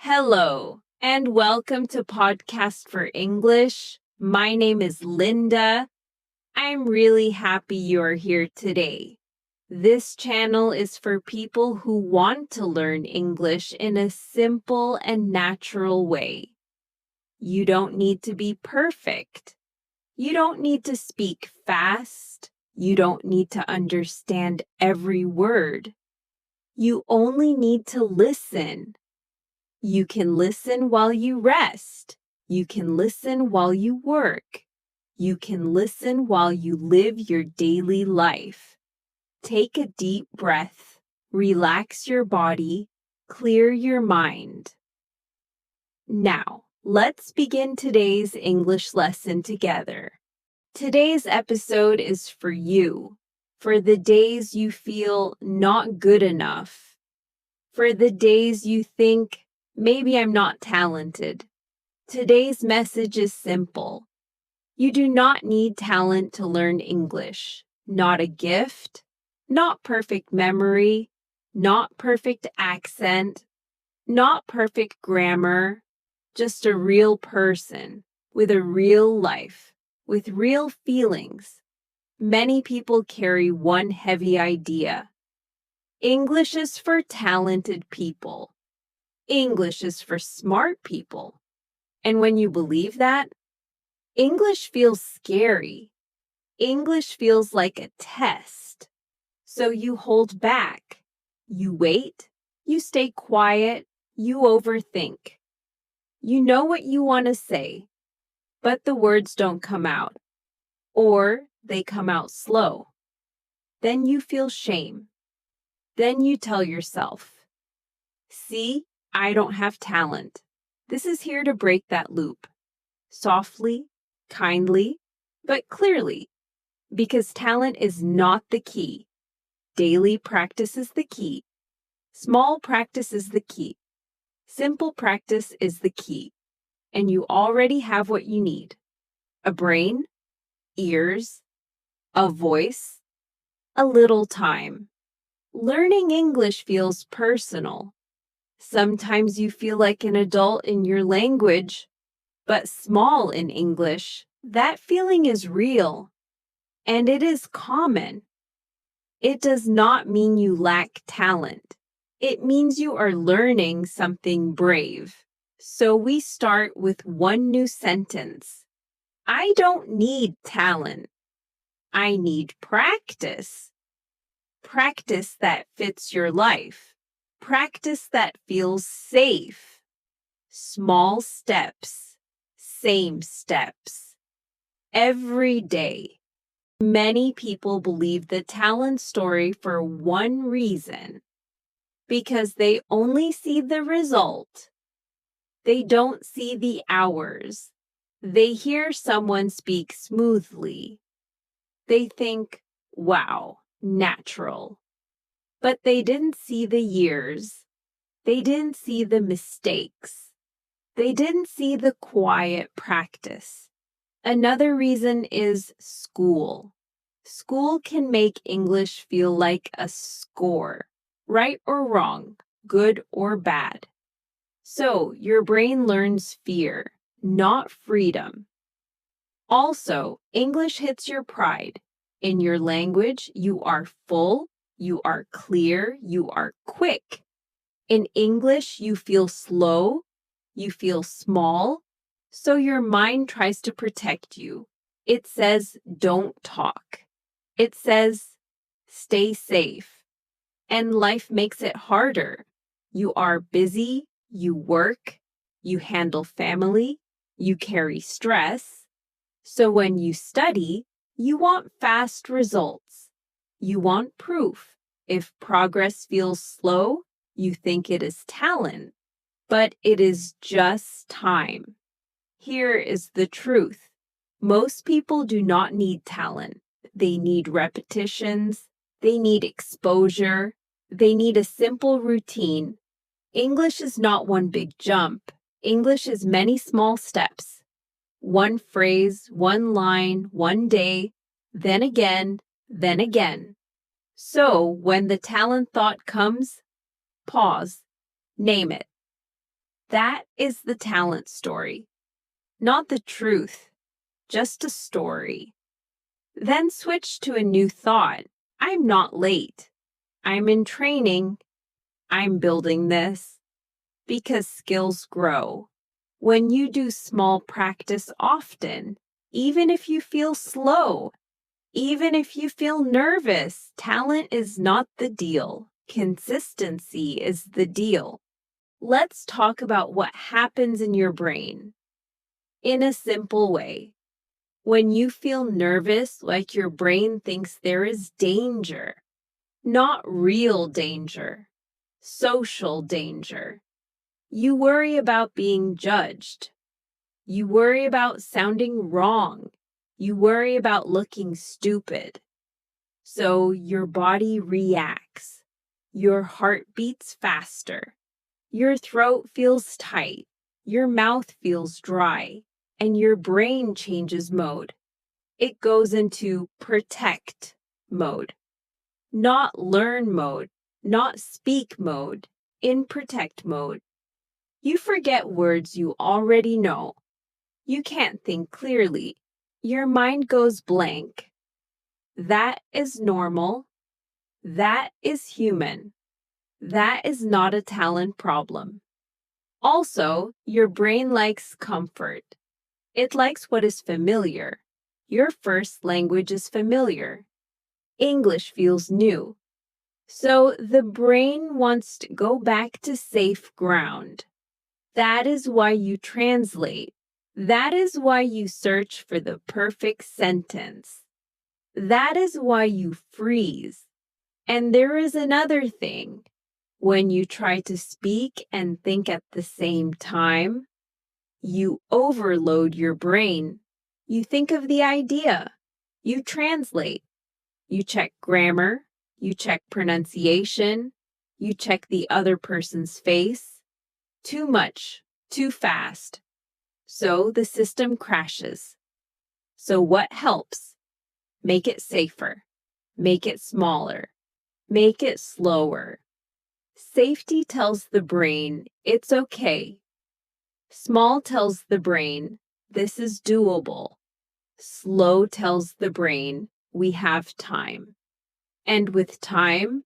Hello, and welcome to Podcast for English. My name is Linda. I'm really happy you're here today. This channel is for people who want to learn English in a simple and natural way. You don't need to be perfect. You don't need to speak fast. You don't need to understand every word. You only need to listen. You can listen while you rest. You can listen while you work. You can listen while you live your daily life. Take a deep breath, relax your body, clear your mind. Now, let's begin today's English lesson together. Today's episode is for you, for the days you feel not good enough, for the days you think, maybe I'm not talented. Today's message is simple. You do not need talent to learn English. Not a gift, not perfect memory, not perfect accent, not perfect grammar, just a real person with a real life, with real feelings. Many people carry one heavy idea. English is for talented people. English is for smart people. And when you believe that, English feels scary. English feels like a test. So you hold back. You wait. You stay quiet. You overthink. You know what you want to say, but the words don't come out. Or they come out slow. Then you feel shame. Then you tell yourself, see, I don't have talent. This is here to break that loop. Softly, kindly, but clearly. Because talent is not the key. Daily practice is the key. Small practice is the key. Simple practice is the key. And you already have what you need. A brain, ears, a voice, a little time. Learning English feels personal. Sometimes you feel like an adult in your language, but small in English. That feeling is real, and it is common. It does not mean you lack talent. It means you are learning something brave. So we start with one new sentence. I don't need talent. I need practice. Practice that fits your life. Practice that feels safe. Small steps. Same steps. Every day. Many people believe the talent story for one reason. Because they only see the result. They don't see the hours. They hear someone speak smoothly. They think, wow, natural. But they didn't see the years. They didn't see the mistakes. They didn't see the quiet practice. Another reason is school. School can make English feel like a score, right or wrong, good or bad. So your brain learns fear, not freedom. Also, English hits your pride. In your language, you are full, you are clear, you are quick. In English, you feel slow, you feel small, so your mind tries to protect you. It says, don't talk. It says, stay safe. And life makes it harder. You are busy, you work, you handle family, you carry stress. So when you study, you want fast results. You want proof. If progress feels slow, you think it is talent, but it is just time. Here is the truth. Most people do not need talent. They need repetitions. They need exposure. They need a simple routine. English is not one big jump. English is many small steps. One phrase, one line, one day, then again, then again. So when the talent thought comes, pause, name it. That is the talent story. Not the truth, just a story. Then switch to a new thought. I'm not late. I'm in training. I'm building this. Because skills grow. When you do small practice often, even if you feel slow, even if you feel nervous, talent is not the deal. Consistency is the deal. Let's talk about what happens in your brain. In a simple way, when you feel nervous, like your brain thinks there is danger, not real danger, social danger. You worry about being judged. You worry about sounding wrong. You worry about looking stupid. So your body reacts. Your heart beats faster. Your throat feels tight. Your mouth feels dry. And your brain changes mode. It goes into protect mode. Not learn mode. Not speak mode. In protect mode. You forget words you already know. You can't think clearly. Your mind goes blank. That is normal. That is human. That is not a talent problem. Also, your brain likes comfort. It likes what is familiar. Your first language is familiar. English feels new. So the brain wants to go back to safe ground. That is why you translate. That is why you search for the perfect sentence. That is why you freeze. And there is another thing. When you try to speak and think at the same time, you overload your brain. You think of the idea. You translate. You check grammar. You check pronunciation. You check the other person's face. Too much, too fast. So the system crashes. So what helps? Make it safer. Make it smaller. Make it slower. Safety tells the brain it's okay. Small tells the brain this is doable. Slow tells the brain we have time. And with time,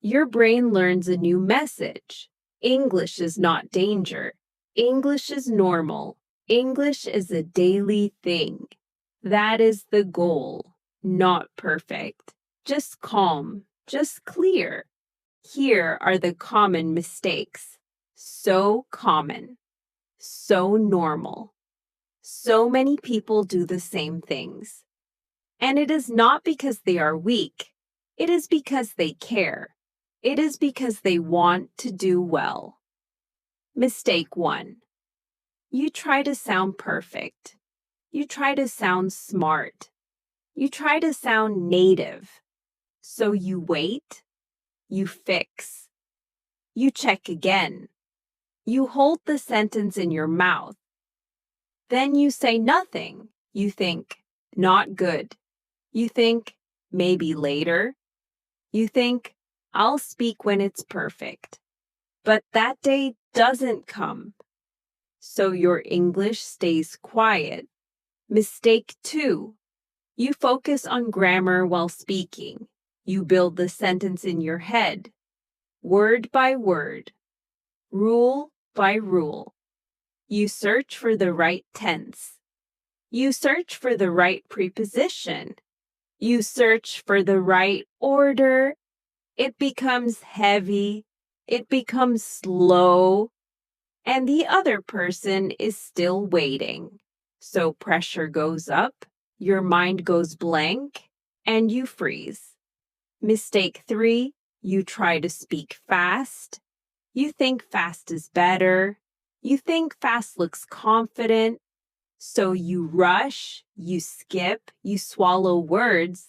your brain learns a new message. English is not danger. English is normal. English is a daily thing. That is the goal. Not perfect. Just calm. Just clear. Here are the common mistakes. So common. So normal. So many people do the same things. And it is not because they are weak. It is because they care. It is because they want to do well. Mistake 1. You try to sound perfect. You try to sound smart. You try to sound native. So you wait. You fix. You check again. You hold the sentence in your mouth. Then you say nothing. You think, not good. You think, maybe later. You think, I'll speak when it's perfect. But that day doesn't come. So your English stays quiet. Mistake 2. You focus on grammar while speaking. You build the sentence in your head, word by word, rule by rule. You search for the right tense. You search for the right preposition. You search for the right order. It becomes heavy. It becomes slow. And the other person is still waiting. So pressure goes up, your mind goes blank, and you freeze. Mistake 3, you try to speak fast. You think fast is better. You think fast looks confident. So you rush, you skip, you swallow words.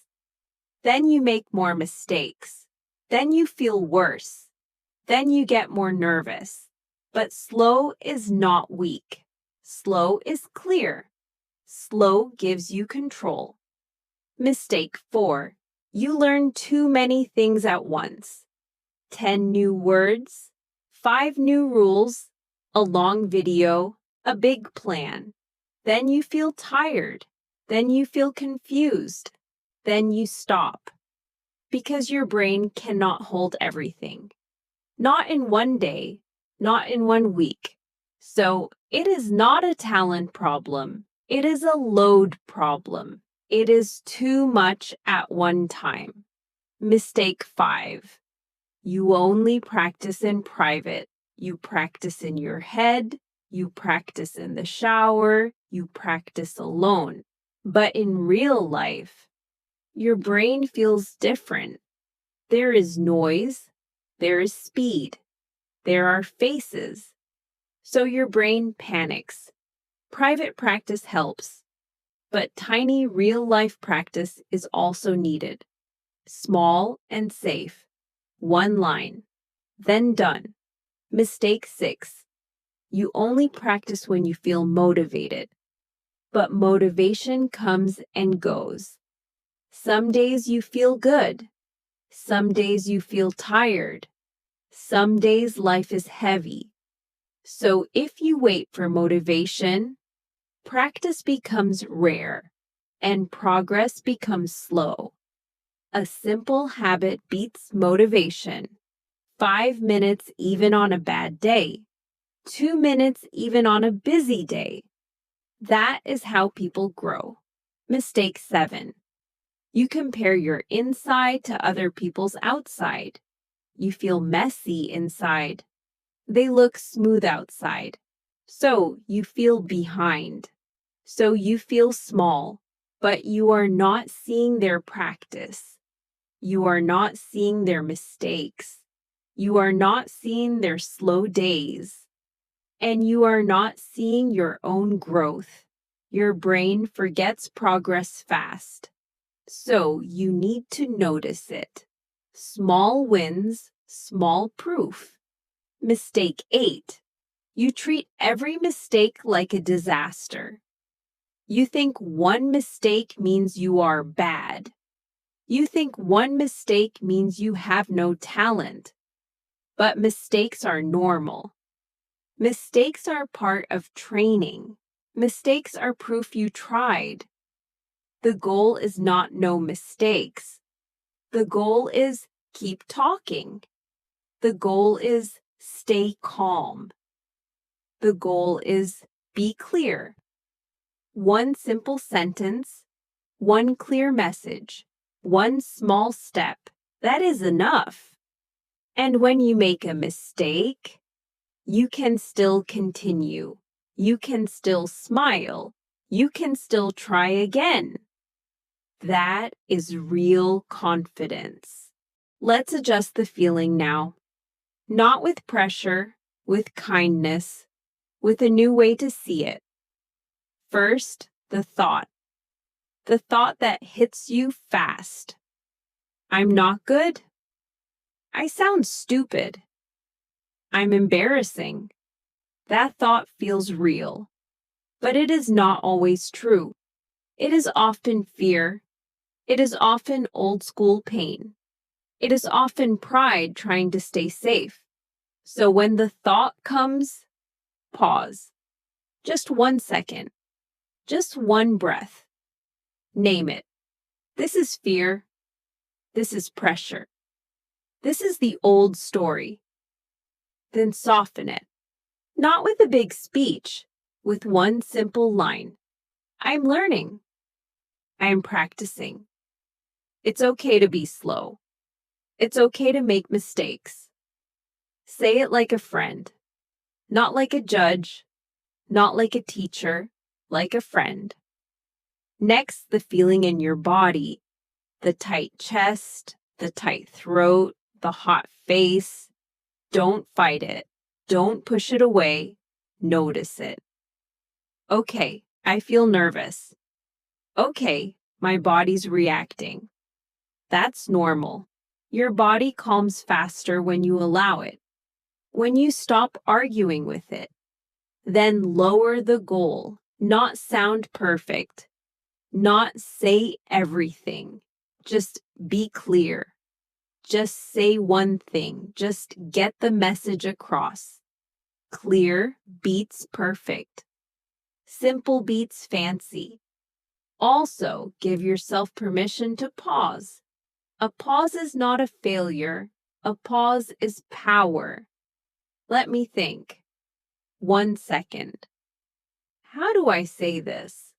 Then you make more mistakes. Then you feel worse. Then you get more nervous. But slow is not weak. Slow is clear. Slow gives you control. Mistake 4. You learn too many things at once. 10 new words, 5 new rules, a long video, a big plan. Then you feel tired. Then you feel confused. Then you stop. Because your brain cannot hold everything. Not in one day, not in 1 week. So it is not a talent problem. It is a load problem. It is too much at one time. Mistake 5. You only practice in private. You practice in your head. You practice in the shower. You practice alone. But in real life, your brain feels different. There is noise. There is speed. There are faces. So your brain panics. Private practice helps, but tiny real-life practice is also needed. Small and safe. 1 line. Then done. Mistake 6. You only practice when you feel motivated. But motivation comes and goes. Some days you feel good. Some days you feel tired. Some days life is heavy. So if you wait for motivation, practice becomes rare and progress becomes slow. A simple habit beats motivation. 5 minutes even on a bad day. 2 minutes even on a busy day. That is how people grow. Mistake 7. You compare your inside to other people's outside. You feel messy inside. They look smooth outside. So you feel behind. So you feel small, but you are not seeing their practice. You are not seeing their mistakes. You are not seeing their slow days. And you are not seeing your own growth. Your brain forgets progress fast. So you need to notice it. Small wins, small proof. Mistake 8. You treat every mistake like a disaster. You think one mistake means you are bad. You think one mistake means you have no talent. But mistakes are normal. Mistakes are part of training. Mistakes are proof you tried. The goal is not no mistakes. The goal is keep talking. The goal is stay calm. The goal is be clear. One simple sentence, one clear message, one small step. That is enough. And when you make a mistake, you can still continue. You can still smile. You can still try again. That is real confidence. Let's adjust the feeling now. Not with pressure, with kindness, with a new way to see it. First, the thought. The thought that hits you fast. I'm not good. I sound stupid. I'm embarrassing. That thought feels real, but it is not always true. It is often fear. It is often old school pain. It is often pride trying to stay safe. So when the thought comes, pause. Just 1 second. Just one breath. Name it. This is fear. This is pressure. This is the old story. Then soften it. Not with a big speech, with one simple line. I'm learning. I'm practicing. It's okay to be slow. It's okay to make mistakes. Say it like a friend, not like a judge, not like a teacher, like a friend. Next, the feeling in your body, the tight chest, the tight throat, the hot face. Don't fight it. Don't push it away. Notice it. Okay, I feel nervous. Okay, my body's reacting. That's normal. Your body calms faster when you allow it. When you stop arguing with it. Then lower the goal. Not sound perfect. Not say everything. Just be clear. Just say one thing. Just get the message across. Clear beats perfect. Simple beats fancy. Also, give yourself permission to pause. A pause is not a failure. A pause is power. Let me think. 1 second. How do I say this?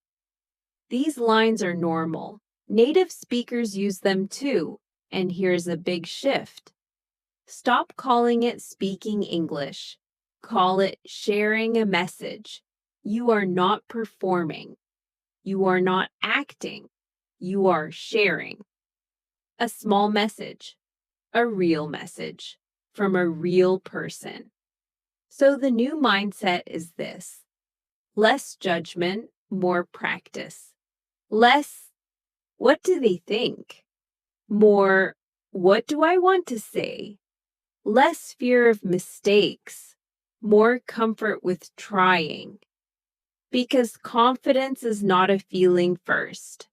These lines are normal. Native speakers use them too, and here's a big shift. Stop calling it speaking English. Call it sharing a message. You are not performing. You are not acting. You are sharing. A small message, a real message from a real person. So the new mindset is this: less judgment, more practice. Less, what do they think? More, what do I want to say? Less fear of mistakes, more comfort with trying. Because confidence is not a feeling first.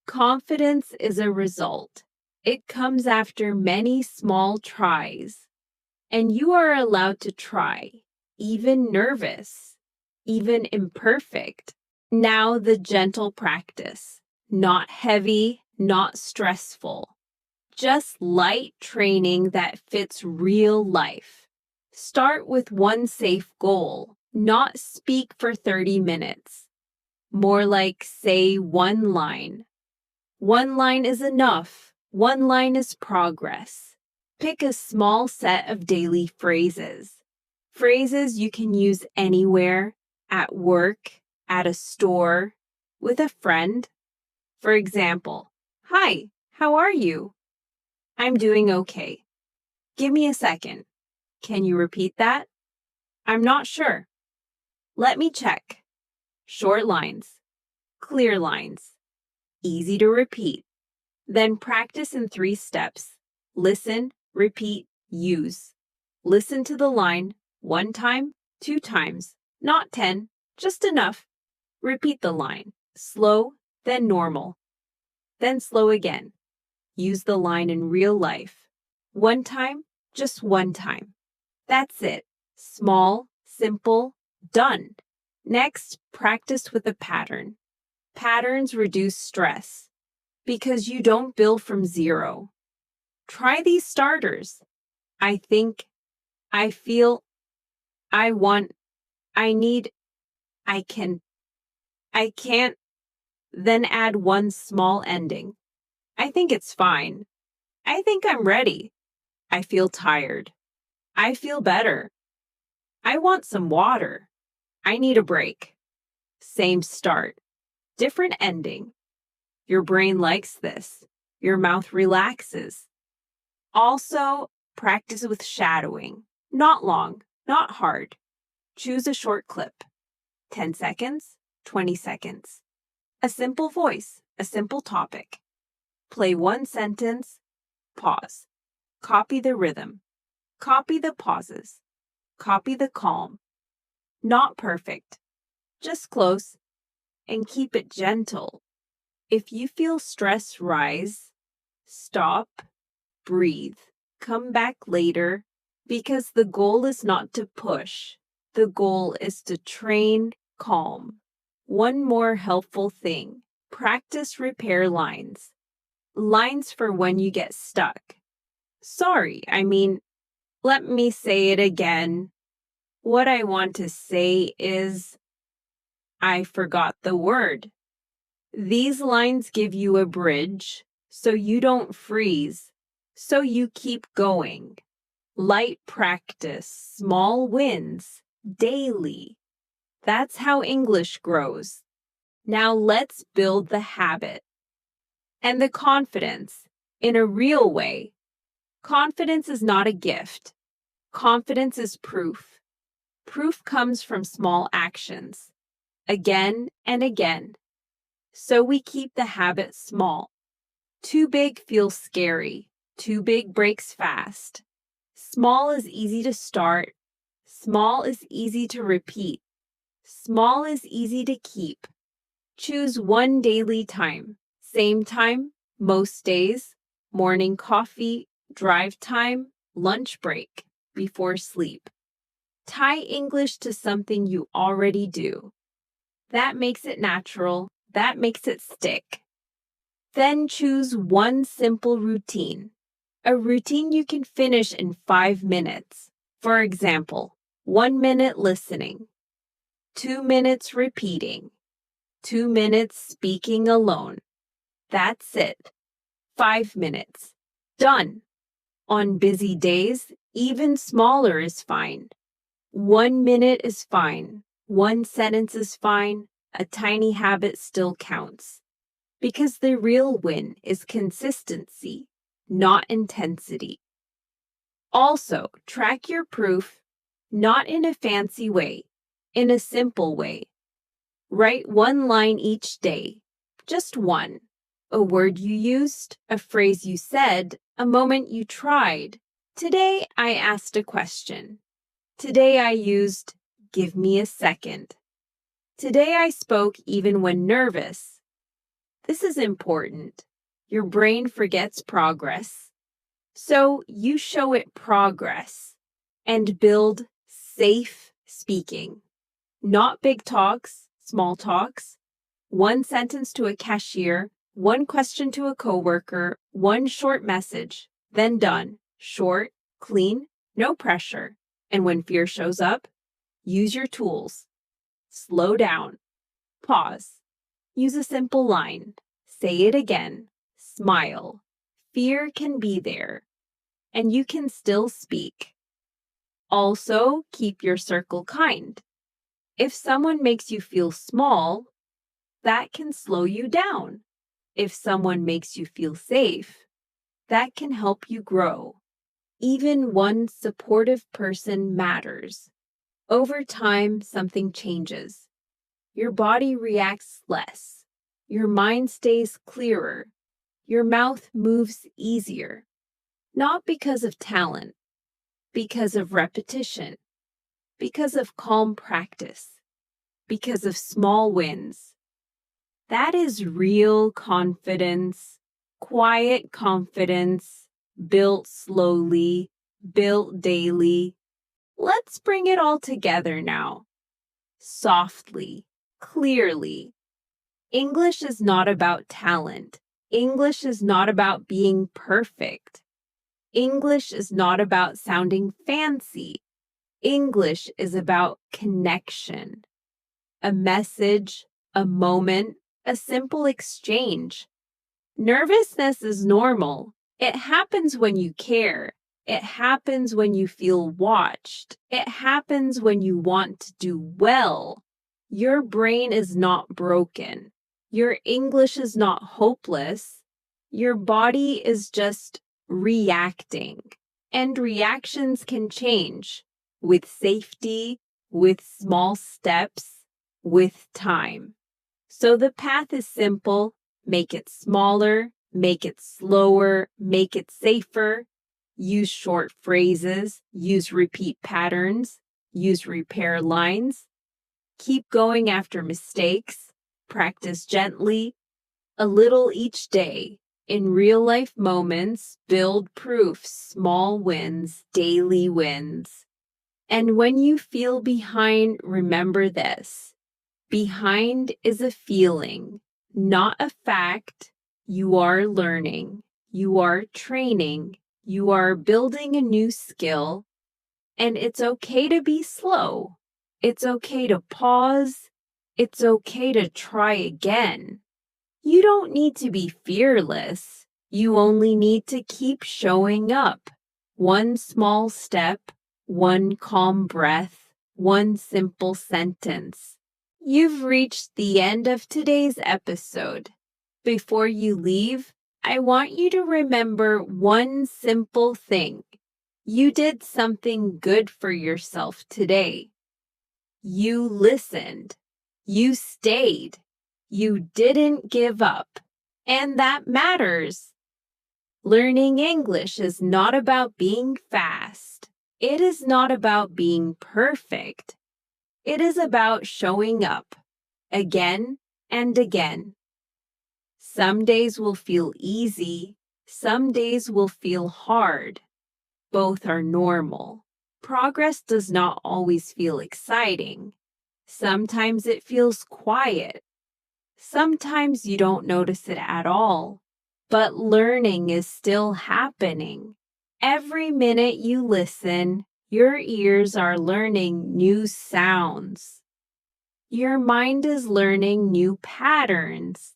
Confidence is a result. It comes after many small tries. And you are allowed to try, even nervous, even imperfect. Now the gentle practice, not heavy, not stressful. Just light training that fits real life. Start with one safe goal, not speak for 30 minutes. More like say one line. One line is enough. One line is progress. Pick a small set of daily phrases. Phrases you can use anywhere, at work, at a store, with a friend. For example, "Hi, how are you?" "I'm doing okay." "Give me a second." "Can you repeat that?" "I'm not sure." "Let me check." Short lines, clear lines, easy to repeat. Then practice in 3 steps. Listen, repeat, use. Listen to the line 1 time, 2 times, not 10, just enough. Repeat the line, slow, then normal, then slow again. Use the line in real life. 1 time, just 1 time. That's it. Small, simple, done. Next, practice with a pattern. Patterns reduce stress because you don't build from zero. Try these starters. I think, I feel, I want, I need, I can, I can't, then add one small ending. I think it's fine. I think I'm ready. I feel tired. I feel better. I want some water. I need a break. Same start, different ending. Your brain likes this. Your mouth relaxes. Also, practice with shadowing. Not long, not hard. Choose a short clip. 10 seconds, 20 seconds. A simple voice, a simple topic. Play 1 sentence, pause. Copy the rhythm. Copy the pauses. Copy the calm. Not perfect, just close. And keep it gentle. If you feel stress rise, stop, breathe, come back later, because the goal is not to push. The goal is to train calm. One more helpful thing, practice repair lines. Lines for when you get stuck. Sorry, let me say it again. What I want to say is, I forgot the word. These lines give you a bridge, so you don't freeze, so you keep going. Light practice, small wins, daily. That's how English grows. Now let's build the habit. And the confidence, in a real way. Confidence is not a gift. Confidence is proof. Proof comes from small actions, again and again. So we keep the habit small. Too big feels scary. Too big breaks fast. Small is easy to start. Small is easy to repeat. Small is easy to keep. Choose one daily time. Same time, most days. Morning coffee, drive time, lunch break, before sleep. Tie English to something you already do. That makes it natural. That makes it stick. Then choose one simple routine, a routine you can finish in 5 minutes. For example, 1 minute listening, 2 minutes repeating, 2 minutes speaking alone. That's it. 5 minutes. Done. On busy days, even smaller is fine. 1 minute is fine. 1 sentence is fine. A tiny habit still counts. Because the real win is consistency, not intensity. Also, track your proof, not in a fancy way, in a simple way. Write 1 line each day, just one. A word you used, a phrase you said, a moment you tried. Today, I asked a question. Today, I used, give me a second. Today, I spoke even when nervous. This is important. Your brain forgets progress. So you show it progress and build safe speaking. Not big talks, small talks. 1 sentence to a cashier, 1 question to a coworker, 1 short message, then done. Short, clean, no pressure. And when fear shows up, use your tools. Slow down. Pause. Use a simple line. Say it again. Smile. Fear can be there, and you can still speak. Also, keep your circle kind. If someone makes you feel small, that can slow you down. If someone makes you feel safe, that can help you grow. Even one supportive person matters. Over time, something changes. Your body reacts less. Your mind stays clearer. Your mouth moves easier. Not because of talent, because of repetition, because of calm practice, because of small wins. That is real confidence, quiet confidence, built slowly, built daily. Let's bring it all together now. Softly, clearly. English is not about talent. English is not about being perfect. English is not about sounding fancy. English is about connection. A message, a moment, a simple exchange. Nervousness is normal. It happens when you care. It happens when you feel watched. It happens when you want to do well. Your brain is not broken. Your English is not hopeless. Your body is just reacting. And reactions can change with safety, with small steps, with time. So the path is simple. Make it smaller, make it slower, make it safer. Use short phrases, use repeat patterns, use repair lines. Keep going after mistakes. Practice gently, a little each day. In real life moments, build proof, small wins, daily wins. And when you feel behind, remember this. Behind is a feeling, not a fact. You are learning. You are training. You are building a new skill. And it's okay to be slow. It's okay to pause. It's okay to try again. You don't need to be fearless. You only need to keep showing up. 1 small step, 1 calm breath, 1 simple sentence. You've reached the end of today's episode. Before you leave, I want you to remember 1 simple thing. You did something good for yourself today. You listened. You stayed. You didn't give up. And that matters. Learning English is not about being fast. It is not about being perfect. It is about showing up again and again. Some days will feel easy. Some days will feel hard. Both are normal. Progress does not always feel exciting. Sometimes it feels quiet. Sometimes you don't notice it at all. But learning is still happening. Every minute you listen, your ears are learning new sounds. Your mind is learning new patterns.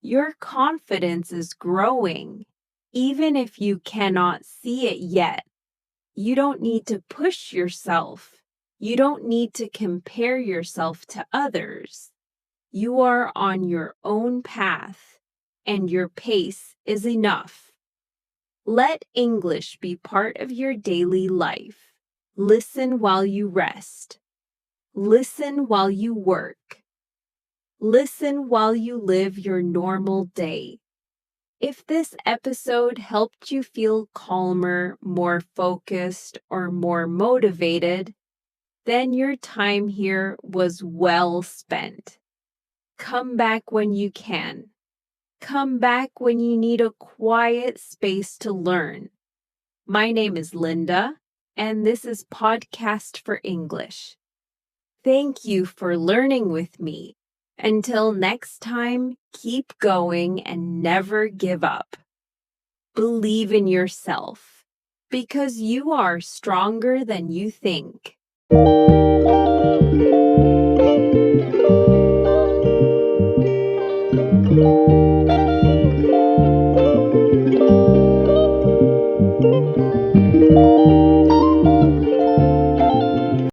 Your confidence is growing, even if you cannot see it yet. You don't need to push yourself. You don't need to compare yourself to others. You are on your own path, and your pace is enough. Let English be part of your daily life. Listen while you rest. Listen while you work. Listen while you live your normal day. If this episode helped you feel calmer, more focused, or more motivated, then your time here was well spent. Come back when you can. Come back when you need a quiet space to learn. My name is Linda, and this is Podcast for English. Thank you for learning with me. Until next time, keep going and never give up. Believe in yourself, because you are stronger than you think.